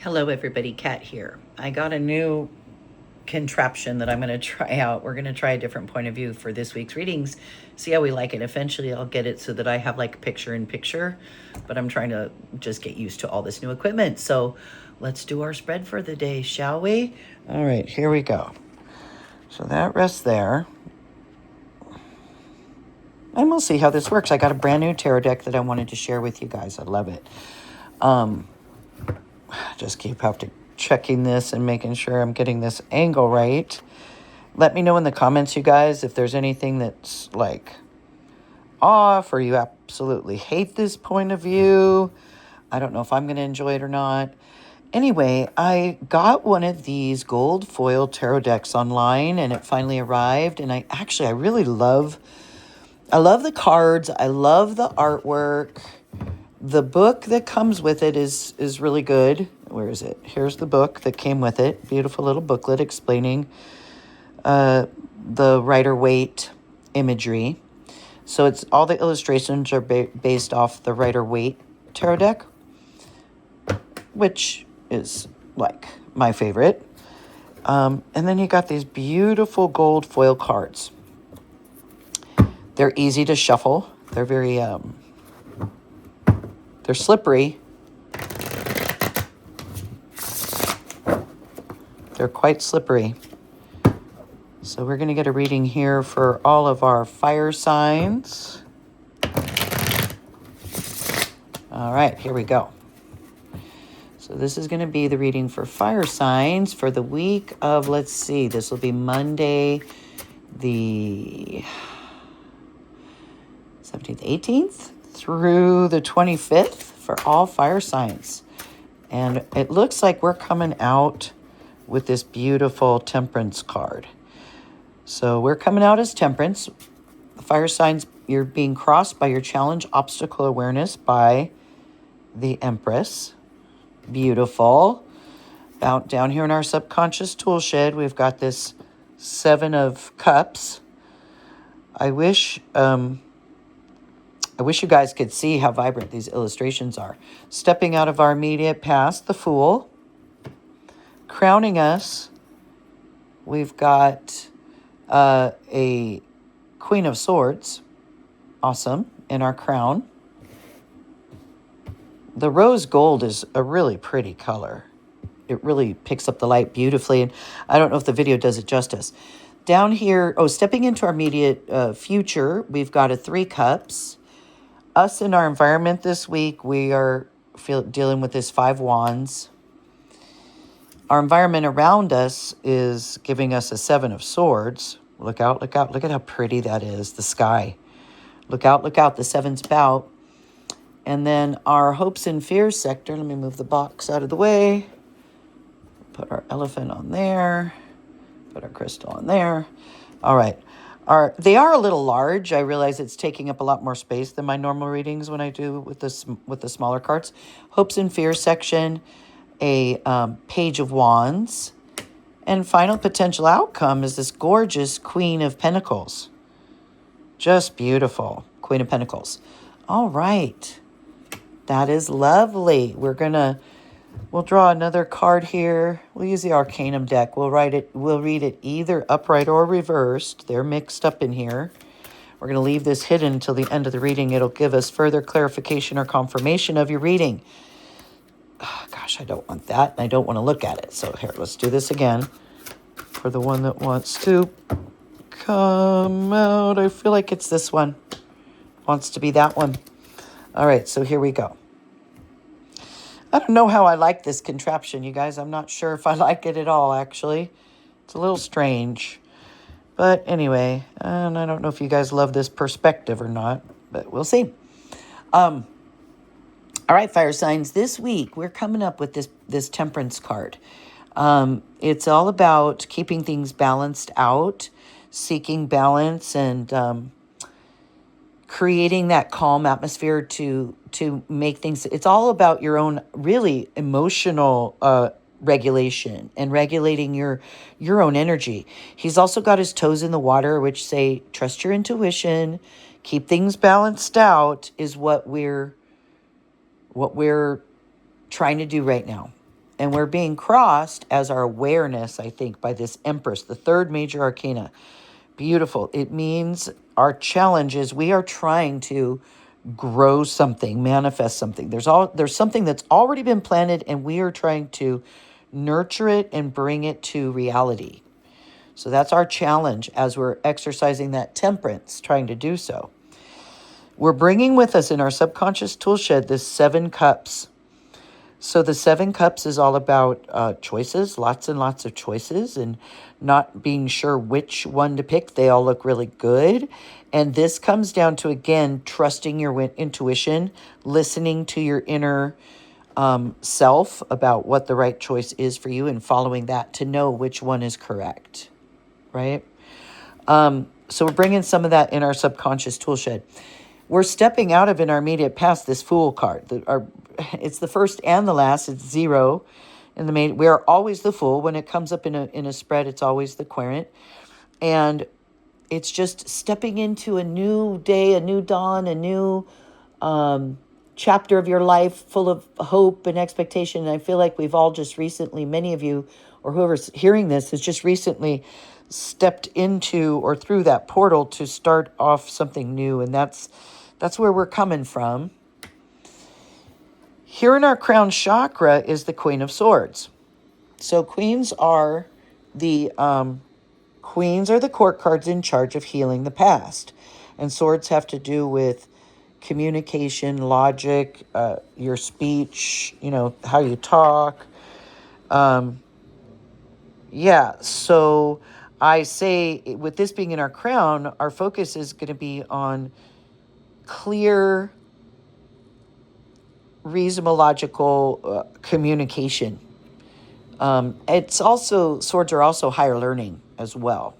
Hello everybody, Kat here. I got a new contraption that I'm going to try out. We're going to try a different point of view for this week's readings, see how we like it. Eventually I'll get it so that I have like picture in picture, but I'm trying to just get used to all this new equipment. So let's do our spread for the day, shall we? All right, here we go. So that rests there. And we'll see how this works. I got a brand new tarot deck that I wanted to share with you guys. I love it. Just keep checking this and making sure I'm getting this angle right. Let me know in the comments, you guys, if there's anything that's like off or you absolutely hate this point of view. I don't know if I'm going to enjoy it or not. Anyway, I got one of these gold foil tarot decks online and it finally arrived. And I really love the cards. I love the artwork. The book that comes with it is really good. Where is it? Here's the book that came with it. Beautiful little booklet explaining the Rider-Waite imagery. So it's all the illustrations are based off the Rider-Waite tarot deck, which is like my favorite. And then you got these beautiful gold foil cards. They're easy to shuffle. They're very they're slippery. They're quite slippery. So we're going to get a reading here for all of our fire signs. All right, here we go. So this is going to be the reading for fire signs for the week of, let's see, this will be Monday, the 17th, 18th through the 25th for all fire signs. And it looks like we're coming out with this beautiful Temperance card. So we're coming out as Temperance. The fire signs, you're being crossed by your challenge, obstacle awareness by the Empress. Beautiful. Out down here in our subconscious tool shed, we've got this 7 of Cups. I wish you guys could see how vibrant these illustrations are. Stepping out of our immediate past, the Fool. Crowning us, we've got a Queen of Swords. Awesome. In our crown. The rose gold is a really pretty color. It really picks up the light beautifully. And I don't know if the video does it justice. Down here, stepping into our immediate future, we've got a 3 Cups. Us in our environment this week, we are dealing with this 5 Wands. Our environment around us is giving us a 7 of Swords. Look out, look out. Look at how pretty that is, the sky. Look out, look out. The 7's about. And then our hopes and fears sector. Let me move the box out of the way. Put our elephant on there. Put our crystal on there. All right. They are a little large. I realize it's taking up a lot more space than my normal readings when I do with the smaller cards. Hopes and fears section, a Page of Wands, and final potential outcome is this gorgeous Queen of Pentacles. Just beautiful. Queen of Pentacles. All right. That is lovely. We'll draw another card here. We'll use the Arcanum deck. We'll read it either upright or reversed. They're mixed up in here. We're going to leave this hidden until the end of the reading. It'll give us further clarification or confirmation of your reading. Oh, gosh, I don't want that. I don't want to look at it. So here, let's do this again. For the one that wants to come out, I feel like it's this one. Wants to be that one. All right, so here we go. I don't know how I like this contraption, you guys. I'm not sure if I like it at all, actually. It's a little strange. But anyway, and I don't know if you guys love this perspective or not, but we'll see. All right, fire signs. This week, we're coming up with this Temperance card. It's all about keeping things balanced out, seeking balance, and creating that calm atmosphere to make things. It's all about your own really emotional regulation and regulating your own energy. He's also got his toes in the water, which say trust your intuition, keep things balanced out, is what we're trying to do right now. And we're being crossed as our awareness, I think, by this Empress, the third major arcana. Beautiful. It means our challenge is we are trying to grow something, manifest something. There's something that's already been planted, and we are trying to nurture it and bring it to reality. So that's our challenge as we're exercising that temperance, trying to do so. We're bringing with us in our subconscious tool shed this 7 cups. So the 7 cups is all about choices, lots and lots of choices, and not being sure which one to pick. They all look really good. And this comes down to, again, trusting your intuition, listening to your inner self about what the right choice is for you, and following that to know which one is correct, right? So we're bringing some of that in our subconscious tool shed. We're stepping out of in our immediate past this Fool card. It's the first and the last. It's 0 in the main. We are always the Fool. When it comes up in a spread, it's always the Querent. And it's just stepping into a new day, a new dawn, a new chapter of your life full of hope and expectation. And I feel like we've all just recently, many of you or whoever's hearing this has just recently stepped into or through that portal to start off something new. And that's where we're coming from. Here in our crown chakra is the Queen of Swords. So queens are the court cards in charge of healing the past. And swords have to do with communication, logic, your speech, how you talk. So I say with this being in our crown, our focus is going to be on clear, reasonable, logical communication. It's also, swords are also higher learning as well.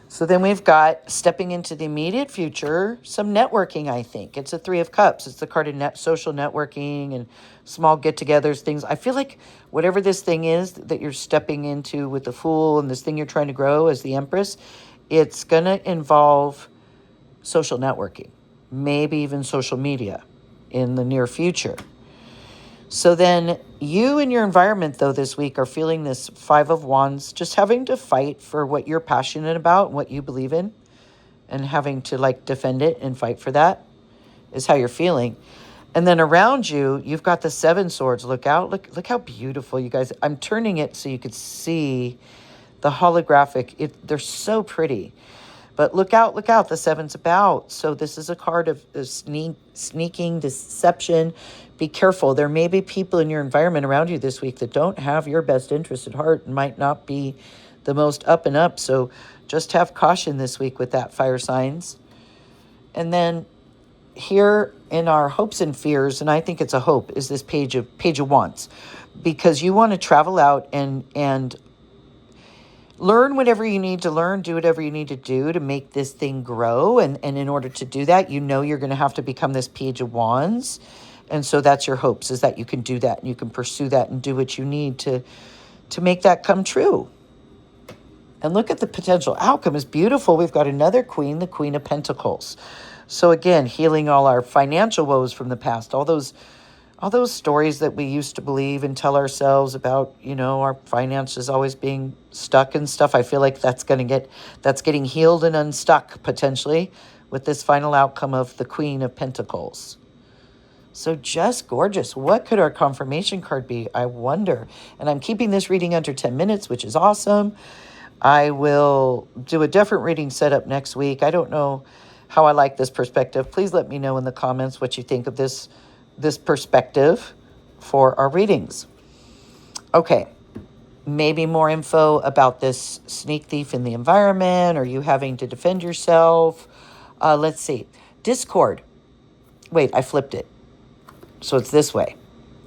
So then we've got, stepping into the immediate future, some networking, I think. It's a 3 of Cups. It's the card of social networking and small get-togethers, things. I feel like whatever this thing is that you're stepping into with the Fool and this thing you're trying to grow as the Empress, it's going to involve social networking, maybe even social media in the near future. So then you and your environment, though, this week are feeling this 5 of Wands, just having to fight for what you're passionate about and what you believe in, and having to defend it and fight for that is how you're feeling. And then around you, you've got the 7 swords. Look out. Look how beautiful, you guys. I'm turning it so you could see the holographic. They're so pretty. But look out, the 7's about. So this is a card of sneaking, deception. Be careful. There may be people in your environment around you this week that don't have your best interest at heart and might not be the most up and up. So just have caution this week with that, fire signs. And then here in our hopes and fears, and I think it's a hope, is this page of Wands. Because you want to travel out and learn whatever you need to learn, do whatever you need to do to make this thing grow. And in order to do that, you're going to have to become this Page of Wands. And so that's your hopes, is that you can do that and you can pursue that and do what you need to make that come true. And look at the potential outcome is beautiful. We've got another queen, the Queen of Pentacles. So again, healing all our financial woes from the past, all those stories that we used to believe and tell ourselves about, our finances always being stuck and stuff. I feel like that's getting healed and unstuck potentially with this final outcome of the Queen of Pentacles. So just gorgeous. What could our confirmation card be? I wonder. And I'm keeping this reading under 10 minutes, which is awesome. I will do a different reading setup next week. I don't know how I like this perspective. Please let me know in the comments what you think of this perspective for our readings. Okay, maybe more info about this sneak thief in the environment, or you having to defend yourself. Let's see. Discord. Wait, I flipped it. So it's this way.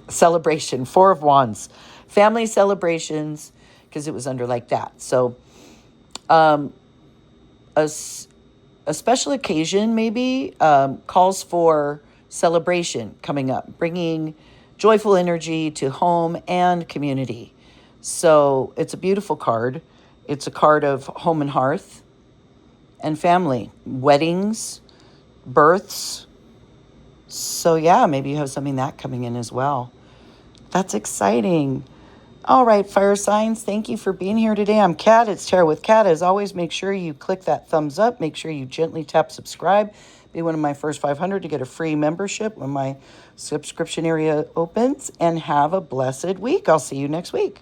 Celebration, 4 of Wands. Family celebrations, because it was under like that. So a special occasion maybe calls for celebration coming up, bringing joyful energy to home and community. So it's a beautiful card. It's a card of home and hearth and family, weddings, births. So yeah, maybe you have something that coming in as well. That's exciting. All right, fire signs, thank you for being here today. I'm Kat. It's Tarot with Kat. As always, make sure you click that thumbs up. Make sure you gently tap subscribe. Be one of my first 500 to get a free membership when my subscription area opens. And have a blessed week. I'll see you next week.